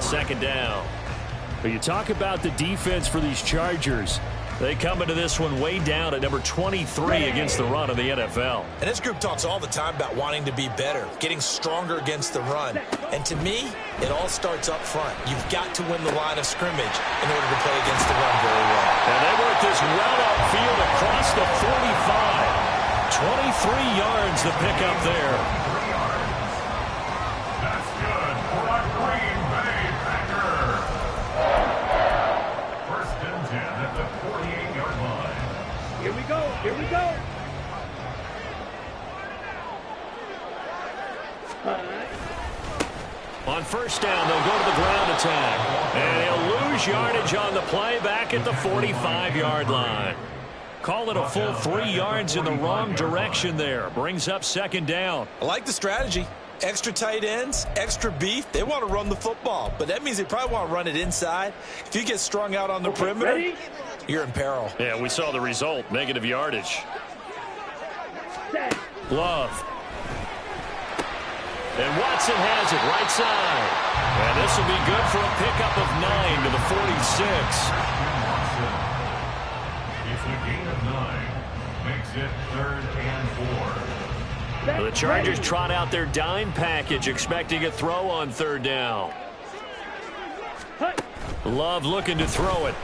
on second down. But you talk about the defense for these Chargers. They come into this one way down at number 23 against the run of the NFL. And this group talks all the time about wanting to be better, getting stronger against the run. And to me, it all starts up front. You've got to win the line of scrimmage in order to play against the run very well. And they work this well upfield across the 45. 23 yards to pick up there. That's good for a Green Bay Packer. First and 10 at the 48-yard line. Here we go. Here we go. On first down, they'll go to the ground attack. And he'll lose yardage on the play back at the 45-yard line. Call it a full 3 yards in the wrong direction there. Brings up second down. I like the strategy. Extra tight ends, extra beef. They want to run the football, but that means they probably want to run it inside. If you get strung out on the perimeter, you're in peril. Yeah, we saw the result. Negative yardage. Love. And Watson has it right side. And this will be good for a pickup of 9 to the 46. It's a gain of 9. Makes it 3rd and 4. The Chargers trot out their dime package, expecting a throw on third down. Love looking to throw it.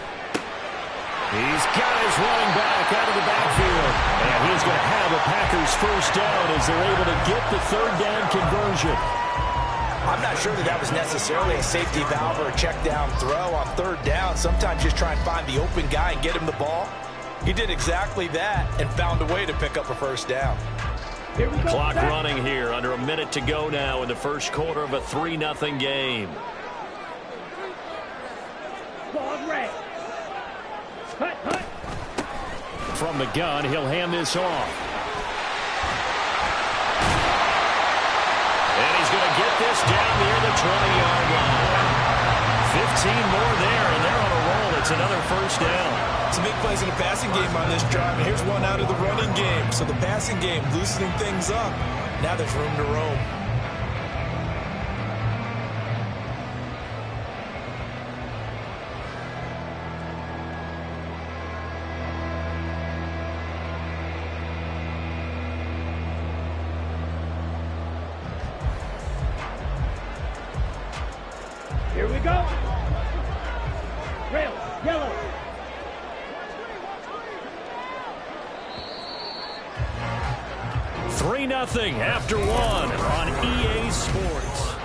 He's got his running back out of the backfield. And he's going to have a Packers first down as they're able to get the third down conversion. I'm not sure that was necessarily a safety valve or a check down throw on third down. Sometimes just try and find the open guy and get him the ball. He did exactly that and found a way to pick up a first down. Clock running here. Under a minute to go now in the first quarter of a 3-0 game. From the gun, he'll hand this off. And he's going to get this down near the 20-yard line. 15 more there, and they're on a roll. It's another first down. Some big plays in the passing game on this drive, and here's one out of the running game. So the passing game loosening things up. Now there's room to roam. Here we go. Rail, yellow. Three 3-0 after one on EA Sports.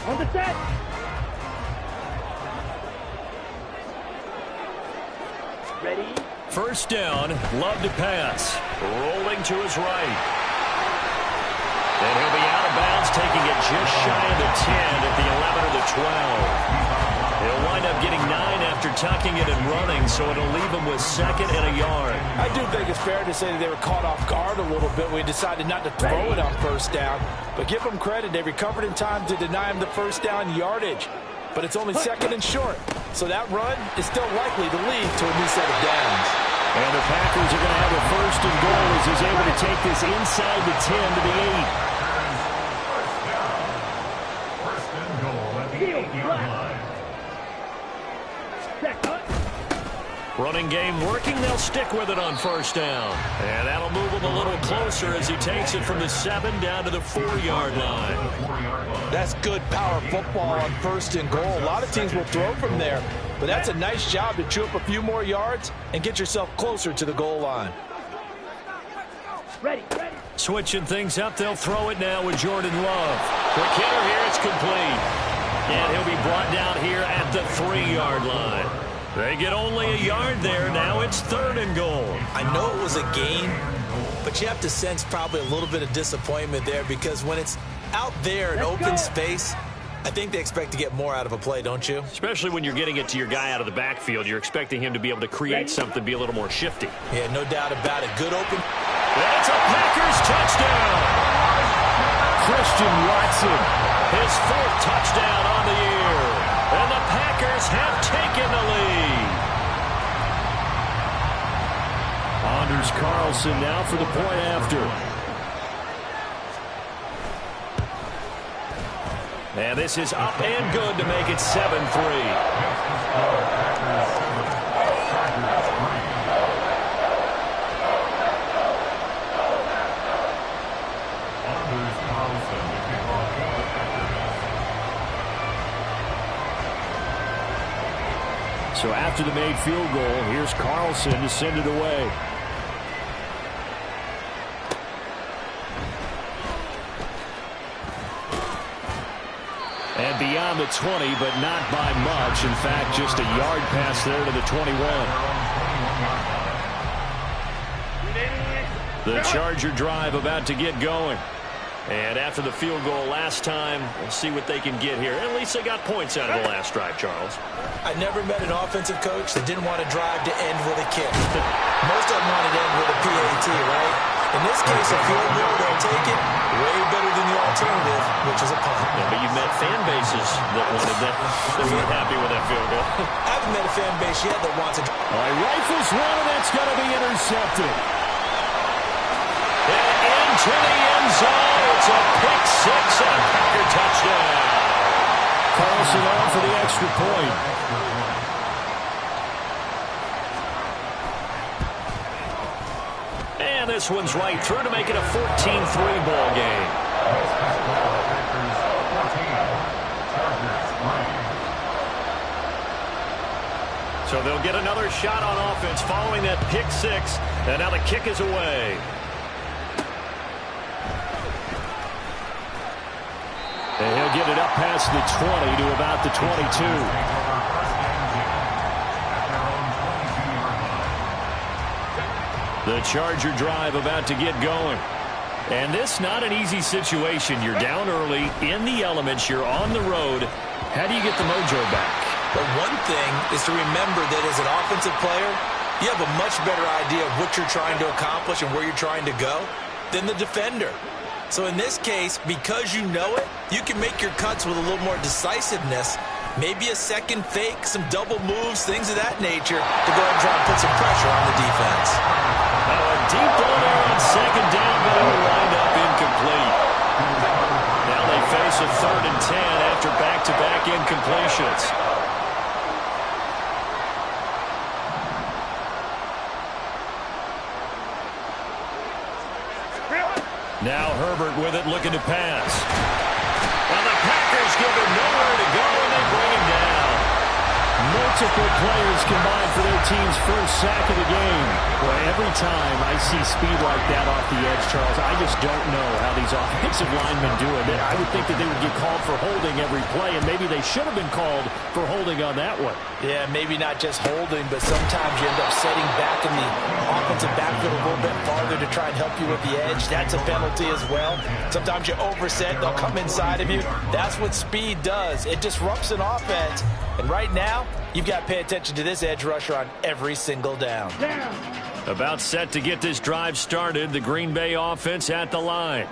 On the set. Ready. First down, Love to pass. Rolling to his right. And he'll be out of bounds, taking it just shy of the 10 at the 11 or the 12. He'll wind up getting 9 after tucking it and running, so it'll leave him with second and a yard. I do think it's fair to say that they were caught off guard a little bit. We decided not to throw it on first down. But give them credit. They recovered in time to deny him the first down yardage. But it's only second and short. So that run is still likely to lead to a new set of downs. And the Packers are going to have a first and goal as he's able to take this inside the 10 to the 8. First and goal at the 8-yard line. Running game working. They'll stick with it on first down. And that'll move him a little closer as he takes it from the 7 down to the 4-yard line. That's good power football on first and goal. A lot of teams will throw from there. But that's a nice job to chew up a few more yards and get yourself closer to the goal line. Ready. Switching things up, they'll throw it now with Jordan Love. Quick hitter here, it's complete. And he'll be brought down here at the 3-yard line. They get only a yard there. Now it's 3rd and goal. I know it was a gain, but you have to sense probably a little bit of disappointment there because when it's out there in open space, I think they expect to get more out of a play, don't you? Especially when you're getting it to your guy out of the backfield. You're expecting him to be able to create something, be a little more shifty. Yeah, no doubt about it. Good open. That's a Packers touchdown. Christian Watson, his 4th touchdown on the year. And the Packers Packers have taken the lead. Anders Carlson now for the point after. And this is up and good to make it 7-3. So after the made field goal, here's Carlson to send it away. And beyond the 20, but not by much. In fact, just a yard pass there to the 21. The Charger drive about to get going. And after the field goal last time, we'll see what they can get here. At least they got points out of the last drive, Charles. I never met an offensive coach that didn't want to drive to end with a kick. Most of them wanted to end with a PAT, right? In this case, a field goal, they'll take it way better than the alternative, which is a punt. Yeah, but you've met fan bases that wanted that weren't happy with that field goal. I haven't met a fan base yet that wants it. All right, rifles one, and that's going to be intercepted. And into the end zone. It's a pick six and a Packer touchdown. Carlson on for the extra point. And this one's right through to make it a 14-3 ball game. So they'll get another shot on offense following that pick six. And now the kick is away. And he'll get it up past the 20 to about the 22. The Charger drive about to get going. And this not an easy situation. You're down early, in the elements, you're on the road. How do you get the mojo back? But one thing is to remember that as an offensive player, you have a much better idea of what you're trying to accomplish and where you're trying to go than the defender. So in this case, because you know it, you can make your cuts with a little more decisiveness, maybe a second fake, some double moves, things of that nature to go ahead and try and put some pressure on the defense. A deep ball there on second down, but it will wind up incomplete. Now they face a 3rd and 10 after back-to-back incompletions. Now Herbert with it, looking to pass. And the Packers give him nowhere to go, and they bring him down. Multiple players combined for their team's first sack of the game. Well, every time I see speed like that off the edge, Charles, I just don't know how these offensive linemen do it. I would think that they would get called for holding every play, and maybe they should have been called for holding on that one. Yeah, maybe not just holding, but sometimes you end up setting back in the offensive backfield a little bit farther to try and help you with the edge. That's a penalty as well. Sometimes you overset, they'll come inside of you. That's what speed does. It disrupts an offense. And right now, you've got to pay attention to this edge rusher on every single down. About set to get this drive started, the Green Bay offense at the line.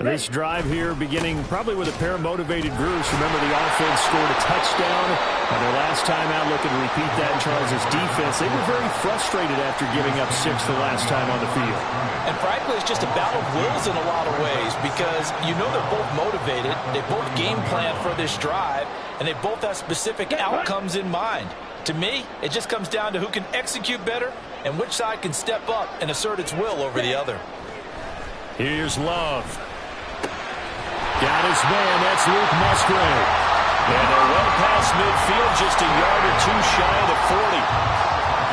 This drive here beginning probably with a pair of motivated groups. Remember, the offense scored a touchdown. And their last time out, looking to repeat that in Charles' defense. They were very frustrated after giving up 6 the last time on the field. And frankly, it's just a battle of wills in a lot of ways because you know they're both motivated. They both game plan for this drive, and they both have specific outcomes in mind. To me, it just comes down to who can execute better and which side can step up and assert its will over the other. Here's Love. Got his man, that's Luke Musgrave. And they're well past midfield, just a yard or two shy of the 40.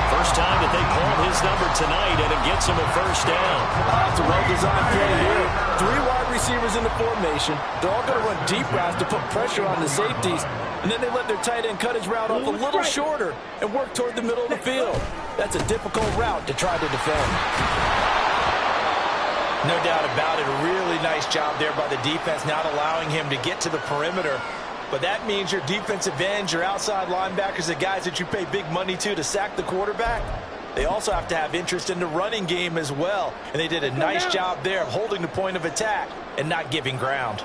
First time that they called his number tonight, and it gets him a first down. It's a well-designed play here. 3 wide receivers in the formation. They're all going to run deep routes to put pressure on the safeties, and then they let their tight end cut his route off a little shorter and work toward the middle of the field. That's a difficult route to try to defend. No doubt about it, a really nice job there by the defense, not allowing him to get to the perimeter. But that means your defensive ends, your outside linebackers, the guys that you pay big money to sack the quarterback, they also have to have interest in the running game as well. And they did a nice job there of holding the point of attack and not giving ground.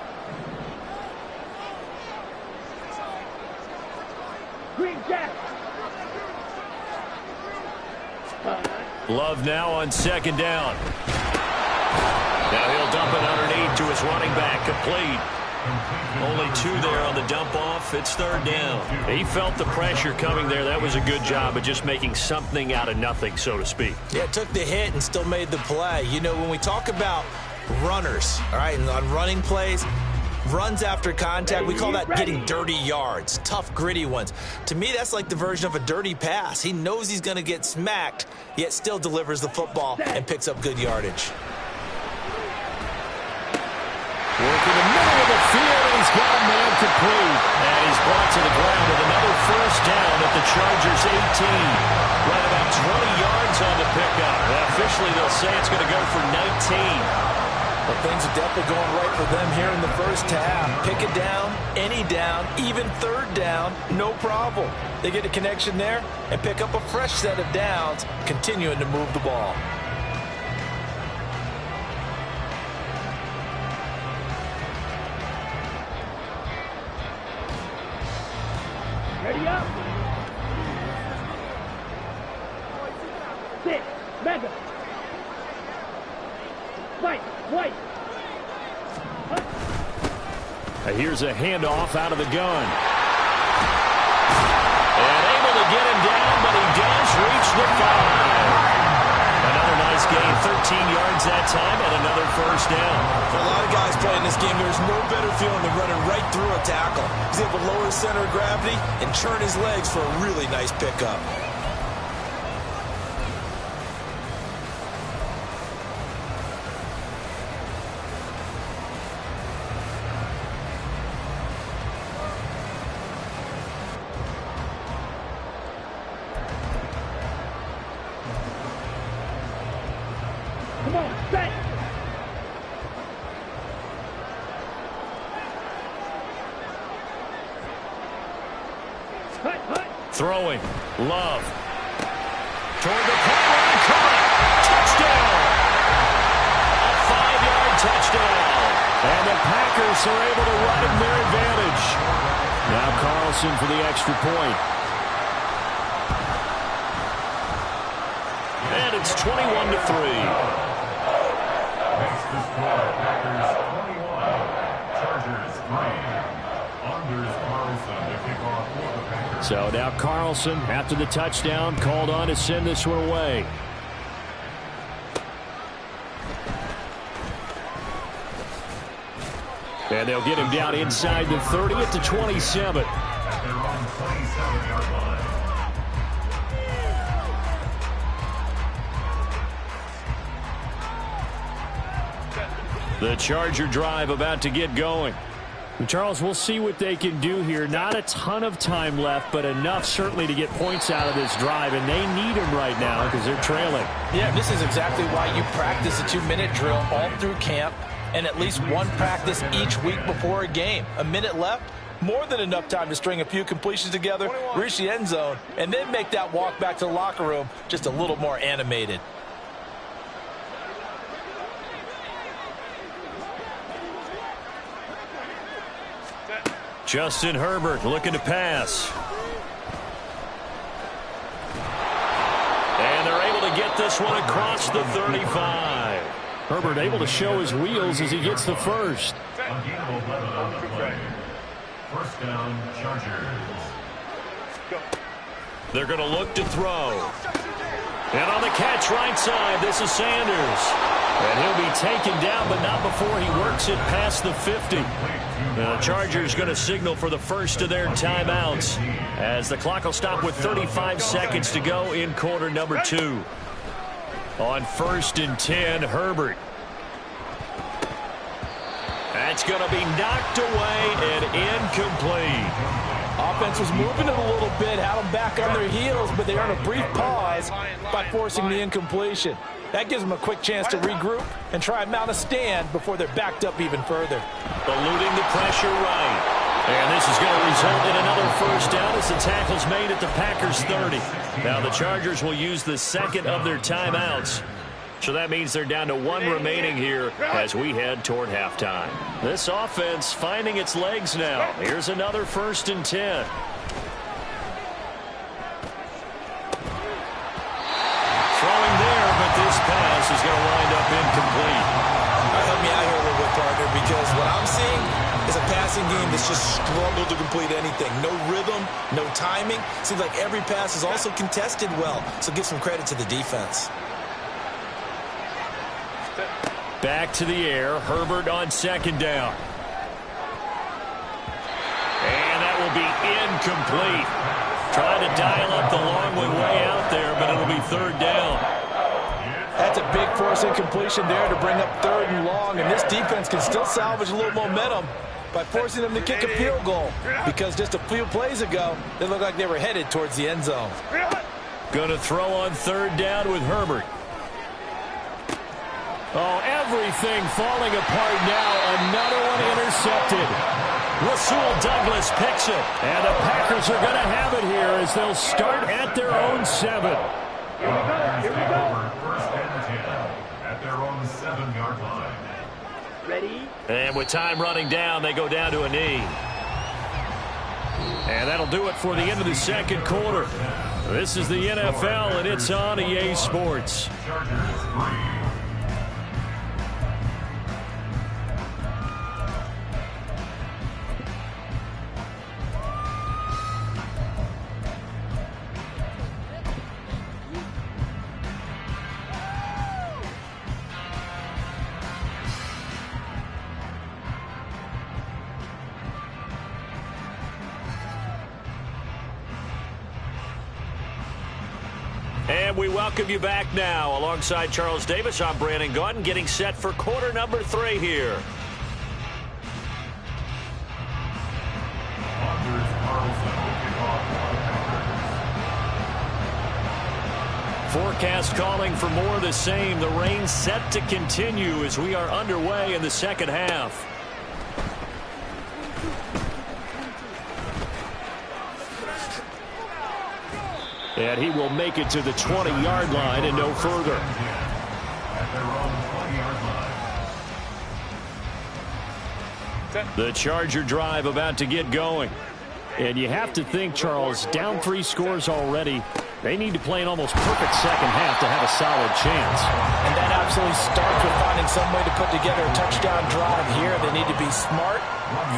Green Jack. Love now on second down. Now he'll dump it underneath to his running back, complete. Only 2 there on the dump off. It's third down. He felt the pressure coming there. That was a good job of just making something out of nothing, so to speak. Yeah, took the hit and still made the play. You know, when we talk about runners, all right, and on running plays, runs after contact, we call that getting dirty yards, tough, gritty ones. To me, that's like the version of a dirty pass. He knows he's going to get smacked, yet still delivers the football and picks up good yardage. Working the middle of the field, and he's got a man complete. And he's brought to the ground with another first down at the Chargers' 18. Right about 20 yards on the pickup. Officially, they'll say it's going to go for 19. But things are definitely going right for them here in the first half. Pick it down, any down, even third down, no problem. They get a connection there and pick up a fresh set of downs, continuing to move the ball. Ready up. 6. Mega. Fight. White. Here's a handoff out of the gun. And able to get him down, but he does reach the 5. Another nice gain, 13 yards that time, and another first down. For a lot of guys playing this game, there's no better feeling than running right through a tackle. He's able to lower his center of gravity and churn his legs for a really nice pickup. Come on, set. Hut, hut. Throwing. Love. Toward the pylon. Caught. Touchdown. A 5-yard touchdown. And the Packers are able to widen their advantage. Now Carlson for the extra point. And it's 21-3. Makes the score Packers 21, Chargers 3. Anders Carlson to kick off for the Packers. So now Carlson, after the touchdown, called on to send this one away. And they'll get him down inside the 30 at the 27. At their own 27-yard line. The Charger drive about to get going. And Charles, we'll see what they can do here. Not a ton of time left, but enough certainly to get points out of this drive, and they need them right now because they're trailing. Yeah, this is exactly why you practice a 2-minute drill all through camp and at least one practice each week before a game. A minute left, more than enough time to string a few completions together, reach the end zone, and then make that walk back to the locker room just a little more animated. Justin Herbert looking to pass. And they're able to get this one across the 35. Herbert able to show his wheels as he gets the first. Unbeatable weapon on the play. First down, Chargers. They're going to look to throw. And on the catch right side, this is Sanders. And he'll be taken down, but not before he works it past the 50. The Chargers going to signal for the first of their timeouts as the clock will stop with 35 seconds to go in quarter number 2. On 1st and 10, Herbert. That's going to be knocked away and incomplete. Offense was moving it a little bit, had them back on their heels, but they earn a brief pause by forcing the incompletion. That gives them a quick chance to regroup and try and mount a stand before they're backed up even further. Eluding the pressure right. And this is going to result in another first down as the tackle's made at the Packers' 30. Now the Chargers will use the second of their timeouts. So that means they're down to 1 remaining here as we head toward halftime. This offense finding its legs now. Here's another 1st and 10. passing game that's just struggled to complete anything. No rhythm, no timing. Seems like every pass is also contested well. So give some credit to the defense. Back to the air. Herbert on second down. And that will be incomplete. Trying to dial up the long way out there, but it'll be third down. That's a big force incompletion there to bring up third and long, and this defense can still salvage a little momentum by forcing them to kick a field goal, because just a few plays ago, they looked like they were headed towards the end zone. Going to throw on third down with Herbert. Oh, everything falling apart now. Another one intercepted. Rasul Douglas picks it, and the Packers are going to have it here as they'll start at their own 7. Here we go. First and 10 at their own 7-yard line. Ready? And with time running down, they go down to a knee. And that'll do it for the end of the second quarter. This is the NFL, and it's on EA Sports. Chargers 3. And we welcome you back now. Alongside Charles Davis, I'm Brandon Gaudin, getting set for quarter number 3 here. Forecast calling for more of the same. The rain set to continue as we are underway in the second half. And he will make it to the 20-yard line and no further. The Charger drive about to get going. And you have to think, Charles, down 3 scores already. They need to play an almost perfect second half to have a solid chance. And that absolutely starts with finding some way to put together a touchdown drive here. They need to be smart,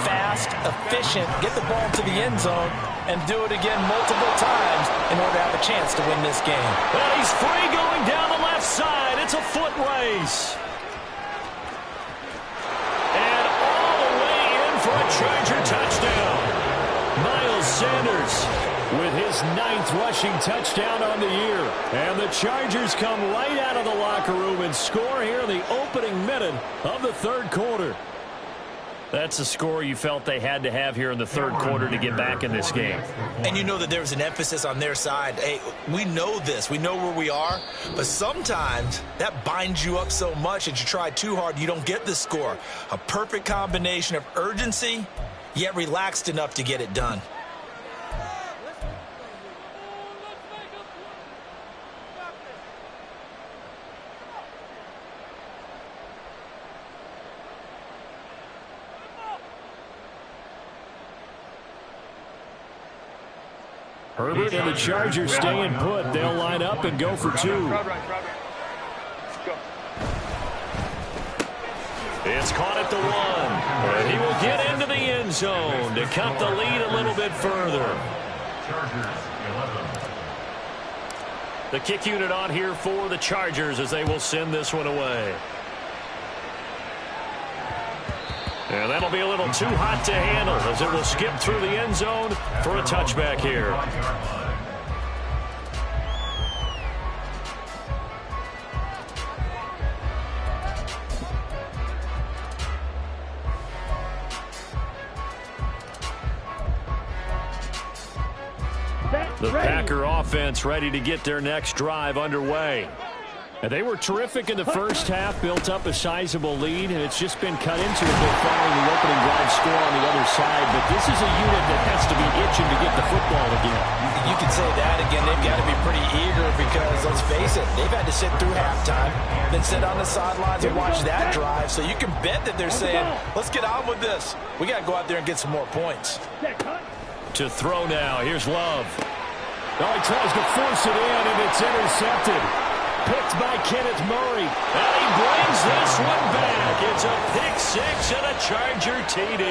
fast, efficient, get the ball to the end zone, and do it again multiple times in order to have a chance to win this game. And he's free going down the left side. It's a foot race. And all the way in for a Charger touchdown. Miles Sanders with his 9th rushing touchdown on the year. And the Chargers come right out of the locker room and score here in the opening minute of the third quarter. That's a score you felt they had to have here in the third quarter to get back in this game. And you know that there was an emphasis on their side. Hey, we know this. We know where we are. But sometimes that binds you up so much that you try too hard, you don't get the score. A perfect combination of urgency, yet relaxed enough to get it done. Herbert and the Chargers staying put. They'll line up and go for 2. It's caught at the 1. And he will get into the end zone to cut the lead a little bit further. Chargers 11. The kick unit on here for the Chargers as they will send this one away. And that'll be a little too hot to handle as it will skip through the end zone for a touchback here. The Packer offense ready to get their next drive underway. And they were terrific in the first half, built up a sizable lead, and it's just been cut into a bit following the opening drive score on the other side. But this is a unit that has to be itching to get the football again. You can say that again. They've got to be pretty eager because, let's face it, they've had to sit through halftime, then sit on the sidelines and watch that drive. So you can bet that they're saying, let's get on with this. We got to go out there and get some more points. To throw now, here's Love. Oh, he tries to force it in, and it's intercepted. picked by Kenneth Murray. And he brings this one back. It's a pick six and a Charger TD.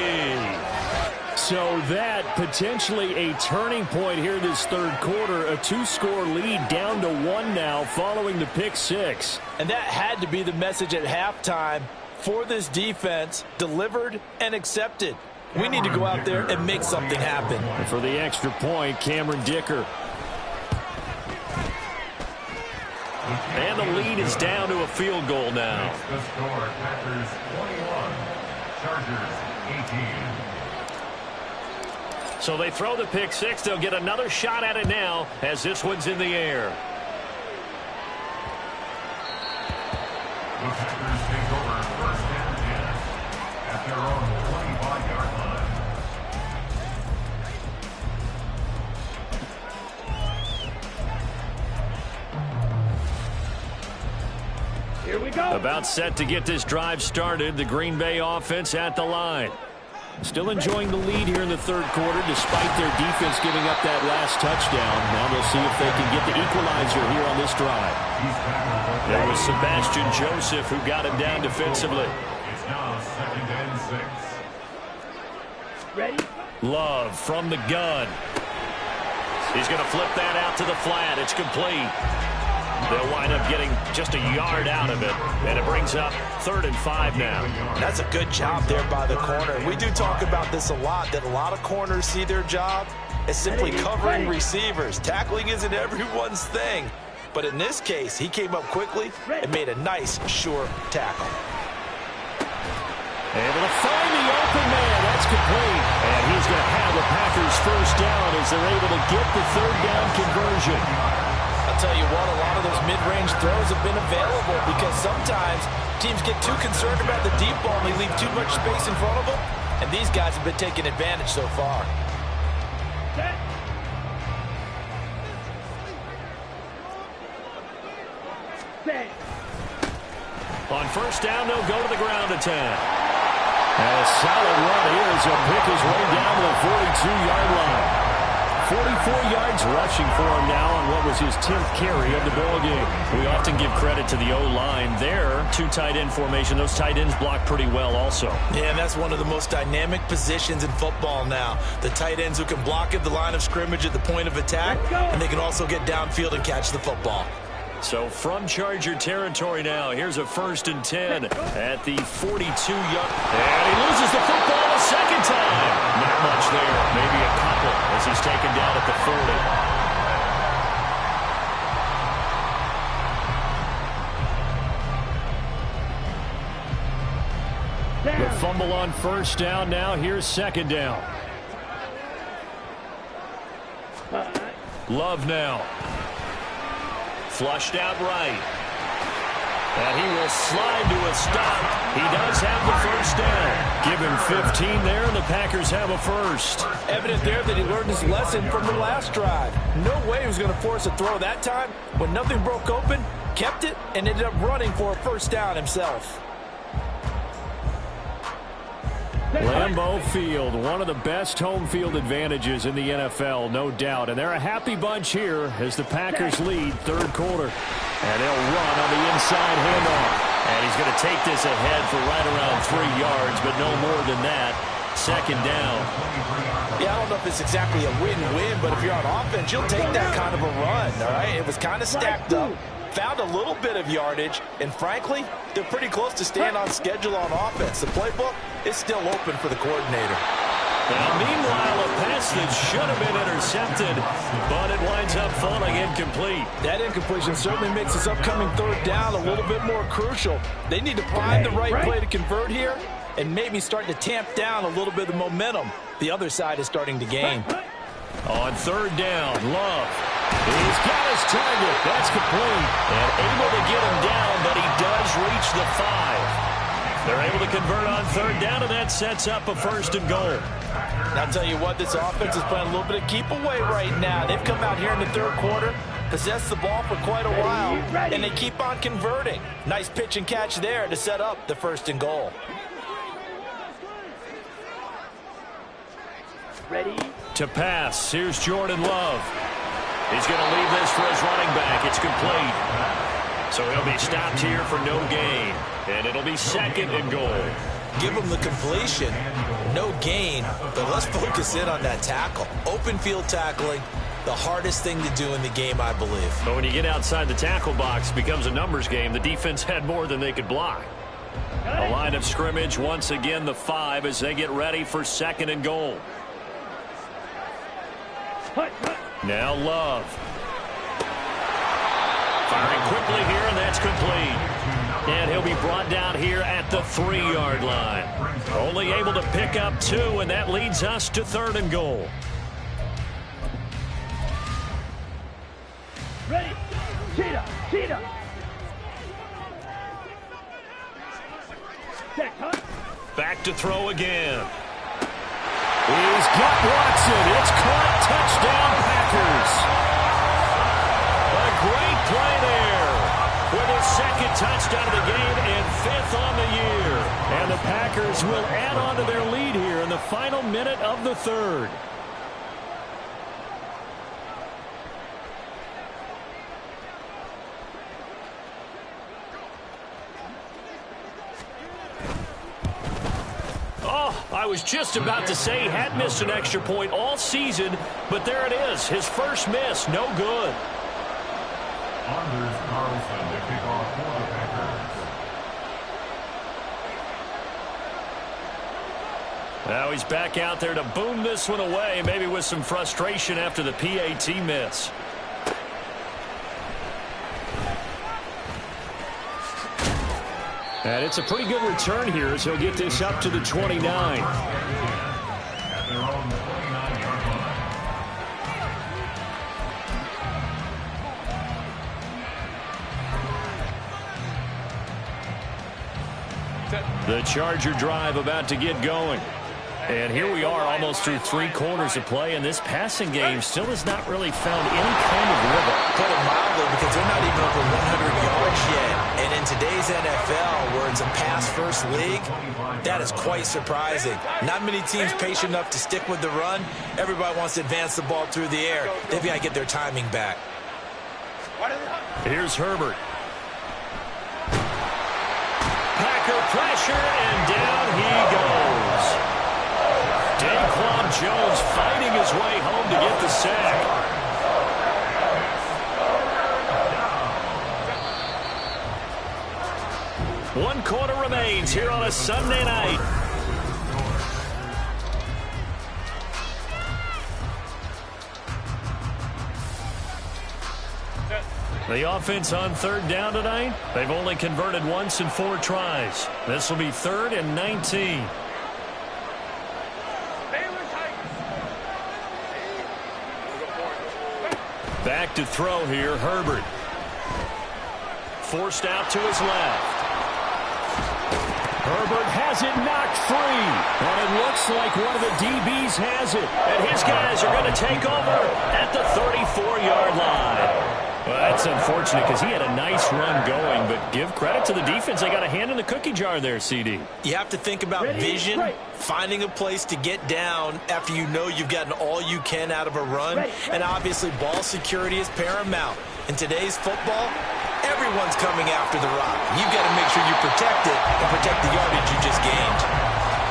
So that potentially a turning point here this third quarter. A two-score lead down to one now following the pick six. And that had to be the message at halftime for this defense. Delivered and accepted. We need to go out there and make something happen. And for the extra point, Cameron Dicker. And the lead is down to a field goal now. The score, Packers 21, Chargers 18. So they throw the pick six. They'll get another shot at it now as this one's in the air. The Packers take over first and 10 at their own 25-yard line. Here we go. About set to get this drive started. The Green Bay offense at the line. Still enjoying the lead here in the third quarter despite their defense giving up that last touchdown. Now they'll see if they can get the equalizer here on this drive. There was Sebastian Joseph who got him down defensively. It's now second and 6. Ready? Love from the gun. He's going to flip that out to the flat. It's complete. They'll wind up getting just a yard out of it, and it brings up 3rd and 5 now. That's a good job there by the corner. We do talk about this a lot, that a lot of corners see their job as simply covering receivers. Tackling isn't everyone's thing. But in this case, he came up quickly and made a nice, sure tackle. Able to find the open man. That's complete. And he's going to have the Packers first down as they're able to get the 3rd down conversion. I'll tell you what, a lot of those mid-range throws have been available because sometimes teams get too concerned about the deep ball and they leave too much space in front of them. And these guys have been taking advantage so far. Set. On first down, they'll go to the ground attack. And a solid run here as he'll pick his way down to the 42-yard line. 44 yards rushing for him now on what was his 10th carry of the ballgame. We often give credit to the O-line there. 2 tight end formation. Those tight ends block pretty well also. Yeah, and that's one of the most dynamic positions in football now. The tight ends who can block at the line of scrimmage at the point of attack, and they can also get downfield and catch the football. So from Charger territory now, here's a 1st and 10 at the 42-yard. And he loses the football a second time. Not much there, maybe a couple as he's taken down at the 40. The fumble on first down now. Here's 2nd down. Love now. Flushed out right. And he will slide to a stop. He does have the first down. Give him 15 there, and the Packers have a first. Evident there that he learned his lesson from the last drive. No way he was going to force a throw that time. When nothing broke open, kept it, and ended up running for a first down himself. Lambeau Field, one of the best home field advantages in the NFL, no doubt. And they're a happy bunch here as the Packers lead 3rd quarter. And they'll run on the inside handoff. And he's going to take this ahead for right around 3 yards, but no more than that. 2nd down. Yeah, I don't know if it's exactly a win-win, but if you're on offense, you'll take that kind of a run, all right? It was kind of stacked up. Found a little bit of yardage, and frankly, they're pretty close to staying on schedule on offense. The playbook is still open for the coordinator. Now, meanwhile, a pass that should have been intercepted, but it winds up falling incomplete. That incompletion certainly makes this upcoming 3rd down a little bit more crucial. They need to find the right play to convert here and maybe start to tamp down a little bit of momentum the other side is starting to gain. On 3rd down, Love. He's got his target. That's complete. And able to get him down, but he does reach the 5. They're able to convert on 3rd down, and that sets up a 1st and goal. I'll tell you what, this offense is playing a little bit of keep away right now. They've come out here in the 3rd quarter, possessed the ball for quite a while, and they keep on converting. Nice pitch and catch there to set up the 1st and goal. Ready? To pass, here's Jordan Love. He's going to leave this for his running back. It's complete. So he'll be stopped here for no gain. And it'll be second and goal. Give him the completion, no gain, but let's focus in on that tackle. Open field tackling, the hardest thing to do in the game, I believe. But when you get outside the tackle box, it becomes a numbers game. The defense had more than they could block. A line of scrimmage, once again, the 5 as they get ready for second and goal. Now Love. Firing quickly here, and that's complete. And he'll be brought down here at the 3-yard line. Only able to pick up 2, and that leads us to third and goal. Ready. Cheetah. Cheetah. Check, huh? Back to throw again. He's got Watson. It's caught. Touchdown, Packers. A great play there. With his second touchdown of the game and 5th on the year. And the Packers will add on to their lead here in the final minute of the 3rd. Oh, I was just about to say he had missed an extra point all season, but there it is. His first miss, no good. Anders Carlson to kick off for the Packers. Now he's back out there to boom this one away, maybe with some frustration after the PAT miss. And it's a pretty good return here as he'll get this up to the 29. At their own 29-yard line. The Charger drive about to get going. And here we are almost through 3 quarters of play, and this passing game still has not really found any kind of rhythm. Put it mildly, because they're not even over 100 yards yet. And in today's NFL, where it's a pass-first league, that is quite surprising. Not many teams patient enough to stick with the run. Everybody wants to advance the ball through the air. They've got to get their timing back. Here's Herbert. Packer pressure, and down he goes. Daquan Jones fighting his way home to get the sack. One quarter remains here on a Sunday night. The offense on 3rd down tonight, they've only converted once in 4 tries. This will be 3rd and 19. Back to throw here, Herbert. Forced out to his left. Herbert has it knocked free. And it looks like one of the DBs has it. And his guys are going to take over at the 34-yard line. Well, that's unfortunate because he had a nice run going, but give credit to the defense. They got a hand in the cookie jar there, CD. You have to think about vision, finding a place to get down after you know you've gotten all you can out of a run, and obviously ball security is paramount. In today's football, everyone's coming after the rock. You've got to make sure you protect it and protect the yardage you just gained.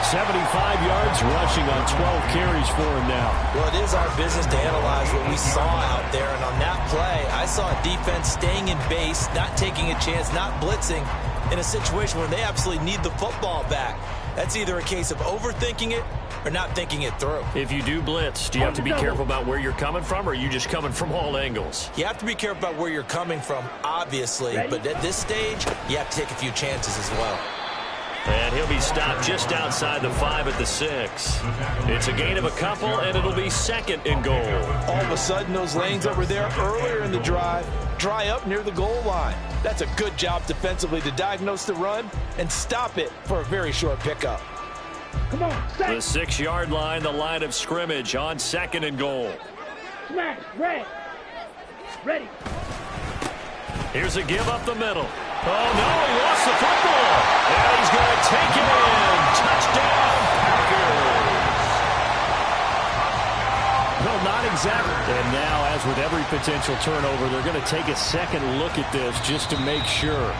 75 yards rushing on 12 carries for him now. Well, it is our business to analyze what we saw out there, and on that play, I saw a defense staying in base, not taking a chance, not blitzing, in a situation where they absolutely need the football back. That's either a case of overthinking it or not thinking it through. If you do blitz, do you have to be careful about where you're coming from, or are you just coming from all angles? You have to be careful about where you're coming from, obviously, but at this stage, you have to take a few chances as well. And he'll be stopped just outside the 5 at the 6. It's a gain of a couple, and it'll be 2nd and goal. All of a sudden, those lanes that were there earlier in the drive dry up near the goal line. That's a good job defensively to diagnose the run and stop it for a very short pickup. Come on, The set. 6-yard line, the line of scrimmage on 2nd and goal. Smash. Red. Ready. Here's a give up the middle. Oh, no, he lost the football. And he's going to take it in. Touchdown, Packers. The not exactly. And now, as with every potential turnover, they're going to take a second look at this just to make sure.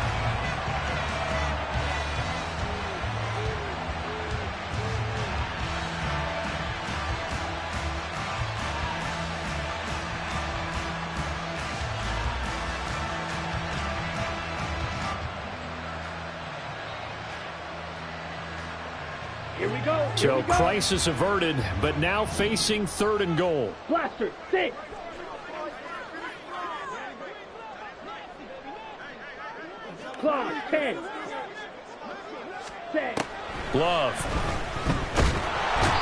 Here we go. So crisis averted, but now facing 3rd and goal. Blaster, 6. Claw, 10. 6. Love.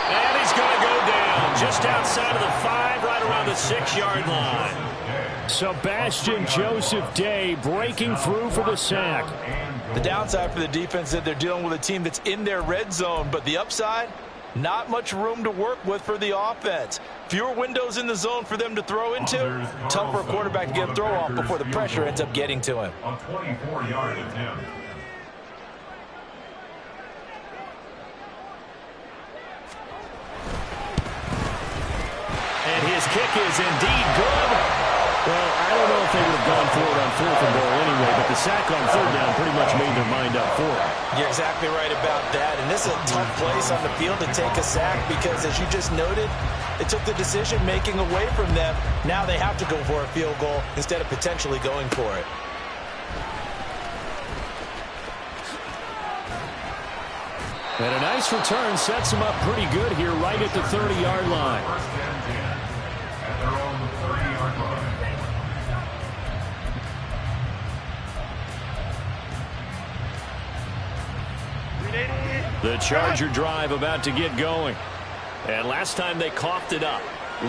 And he's going to go down just outside of the 5, right around the 6-yard line. Sebastian Joseph Day breaking through for the sack. The downside for the defense is that they're dealing with a team that's in their red zone, but the upside, not much room to work with for the offense. Fewer windows in the zone for them to throw into. Tough for a quarterback to get a throw off before the pressure ends up getting to him. A 24-yard attempt. And his kick is indeed good. Well, I don't know if they would have gone for it on 4th and goal anyway, but the sack on 3rd down pretty much made their mind up for it. You're exactly right about that, and this is a tough place on the field to take a sack because, as you just noted, it took the decision-making away from them. Now they have to go for a field goal instead of potentially going for it. And a nice return sets them up pretty good here right at the 30-yard line. First and 10 at their own 30-yard line. The Charger drive about to get going. And last time they coughed it up,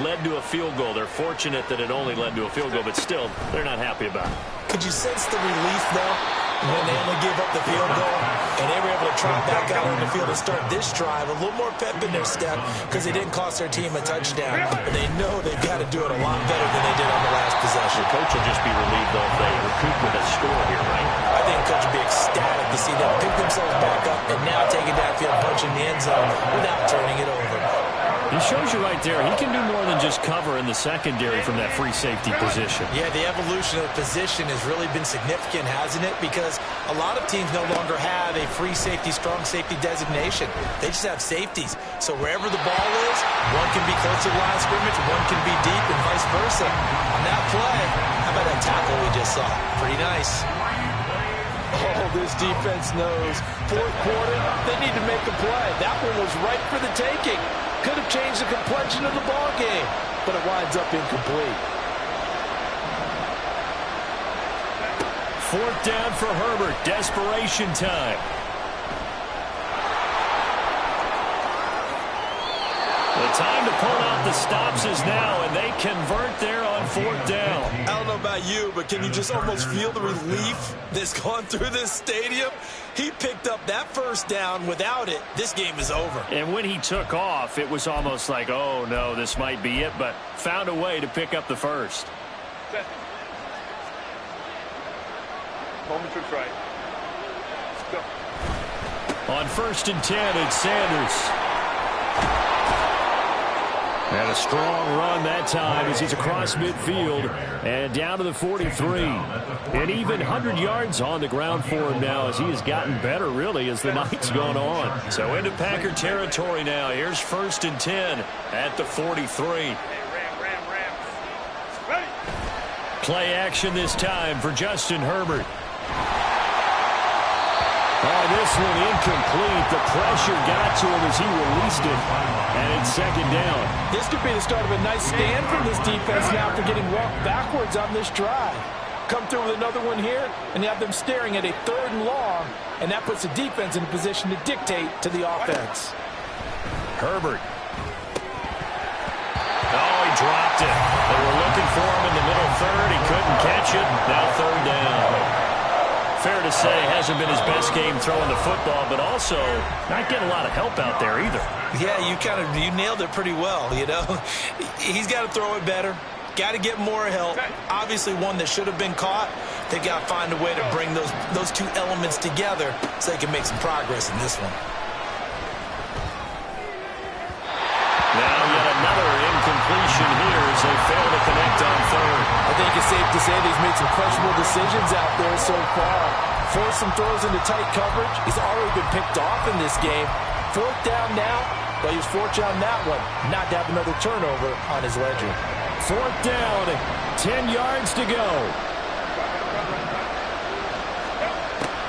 led to a field goal. They're fortunate that it only led to a field goal, but still, they're not happy about it. Could you sense the relief, though, when they only gave up the field goal and they were able to trot back out on the field and start this drive a little more pep in their step because they didn't cost their team a touchdown. And they know they've got to do it a lot better than they did on the last possession. The coach will just be relieved, though, if they recoup with a score here, right? I think the coach will be ecstatic to see them pick themselves back up and now take it downfield, punch in the end zone without turning it over. He shows you right there, he can do more than just cover in the secondary from that free safety position. Yeah, the evolution of the position has really been significant, hasn't it? Because a lot of teams no longer have a free safety, strong safety designation. They just have safeties. So wherever the ball is, one can be close to the line of scrimmage, one can be deep, and vice versa. On that play, how about that tackle we just saw? Pretty nice. Oh, this defense knows. 4th quarter, they need to make a play. That one was right for the taking. Could have changed the complexion of the ball game, but it winds up incomplete. 4th down for Herbert. Desperation time. The time to pull out the stops is now, and they convert there on 4th down. I don't know about you, but can you just almost feel the relief that's gone through this stadium? He picked up that 1st down. Without it, this game is over. And when he took off, it was almost like, oh, no, this might be it, but found a way to pick up the 1st. Moment to try. Go. On 1st and 10, it's Sanders. And a strong run that time as he's across midfield and down to the 43. And even 100 yards on the ground for him now as he has gotten better, really, as the night's gone on. So into Packer territory now. Here's 1st and 10 at the 43. Play action this time for Justin Herbert. Oh, this one incomplete. The pressure got to him as he released it. And it's 2nd down. This could be the start of a nice stand from this defense now after getting walked backwards on this drive. Come through with another one here, and you have them staring at a 3rd and long, and that puts the defense in a position to dictate to the offense. Herbert. Oh, he dropped it. They were looking for him in the middle 3rd. He couldn't catch it. Now 3rd down. Fair to say, hasn't been his best game throwing the football, but also not getting a lot of help out there either. Yeah, you nailed it pretty well, you know. He's got to throw it better. Got to get more help. Obviously one that should have been caught. They've got to find a way to bring those two elements together so they can make some progress in this one. Now yet another incompletion here. safe to say that he's made some questionable decisions out there so far. Forced some throws into tight coverage. He's already been picked off in this game. 4th down now, but he was fortunate on that one not to have another turnover on his ledger. 4th down, 10 yards to go.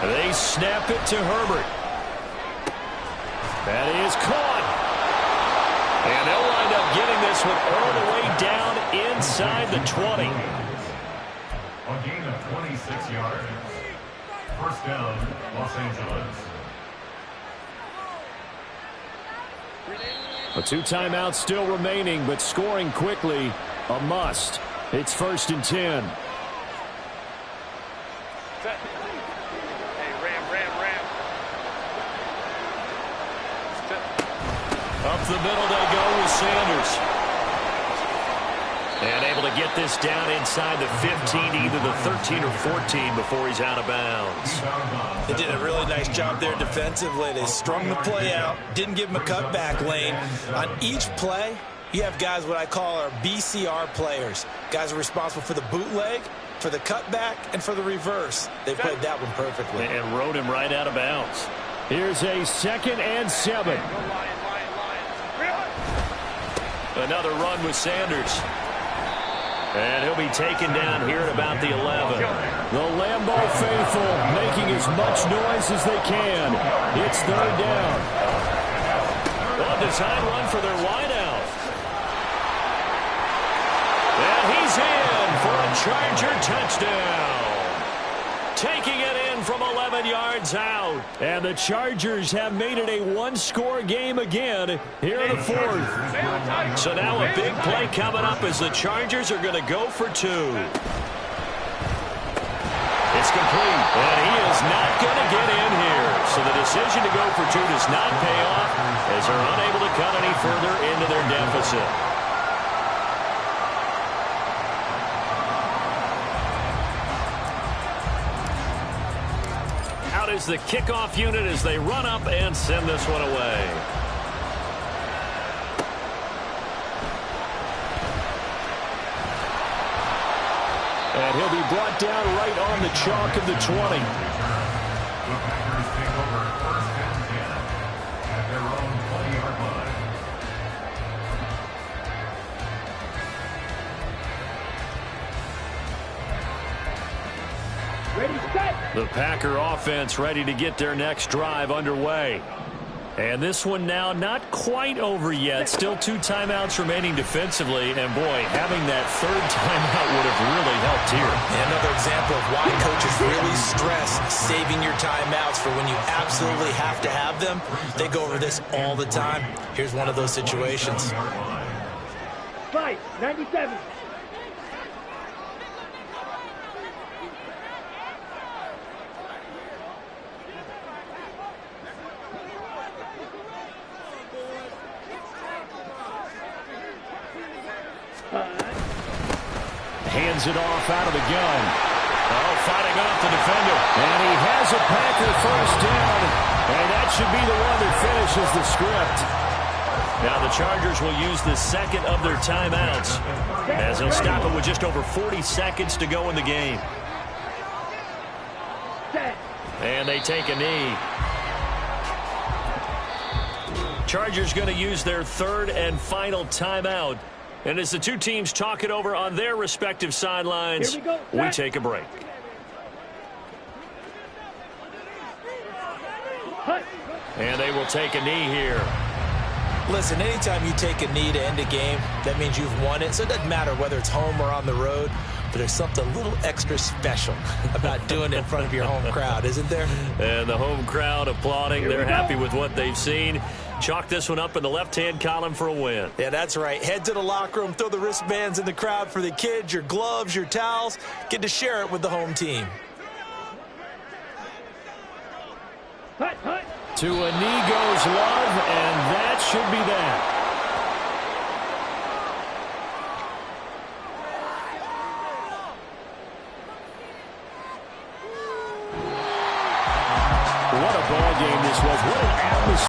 They snap it to Herbert. That is caught. And they'll wind up getting this one all the way down inside the 20. A gain of 26 yards. 1st down, Los Angeles. A 2 timeouts still remaining, but scoring quickly, a must. It's 1st and 10. Set. Hey, ram. Set. Up the middle they go with Sanders. And able to get this down inside the 15, either the 13 or 14 before he's out of bounds. They did a really nice job there defensively. They strung the play out, didn't give him a cutback lane. On each play, you have guys what I call our BCR players. Guys are responsible for the bootleg, for the cutback, and for the reverse. They played that one perfectly. And rode him right out of bounds. Here's a 2nd and 7. Another run with Sanders. And he'll be taken down here at about the 11. The Lambeau faithful making as much noise as they can. It's 3rd down. On design run for their wideout. And he's in for a Charger touchdown. Taking it in from 11 yards out. And the Chargers have made it a 1-score game again here in the 4th. So now a big play coming up as the Chargers are going to go for 2. It's complete, and he is not going to get in here. So the decision to go for 2 does not pay off as they're unable to cut any further into their deficit. Is the kickoff unit as they run up and send this one away. And he'll be brought down right on the chalk of the 20. The Packers take over 1st and 10 at their own 20-yard line. Ready, set. The Packer offense ready to get their next drive underway. And this one now not quite over yet. Still 2 timeouts remaining defensively. And, boy, having that 3rd timeout would have really helped here. Another example of why coaches really stress saving your timeouts for when you absolutely have to have them. They go over this all the time. Here's one of those situations. Fight, 97. Hands it off out of the gun. Oh, fighting off the defender. And he has a Packer 1st down. And that should be the one that finishes the script. Now the Chargers will use the 2nd of their timeouts as they'll stop it with just over 40 seconds to go in the game. And they take a knee. Chargers going to use their 3rd and final timeout. And as the 2 teams talk it over on their respective sidelines, we take a break. And they will take a knee here. Listen, anytime you take a knee to end a game, that means you've won it. So it doesn't matter whether it's home or on the road, but there's something a little extra special about doing it in front of your home crowd, isn't there? And the home crowd applauding. They're happy with what they've seen. Chalk this one up in the left-hand column for a win. Yeah, that's right. Head to the locker room, throw the wristbands in the crowd for the kids, your gloves, your towels. Get to share it with the home team. Hut, hut. To a knee goes Love, and that should be that. What a ball game this was. What an atmosphere.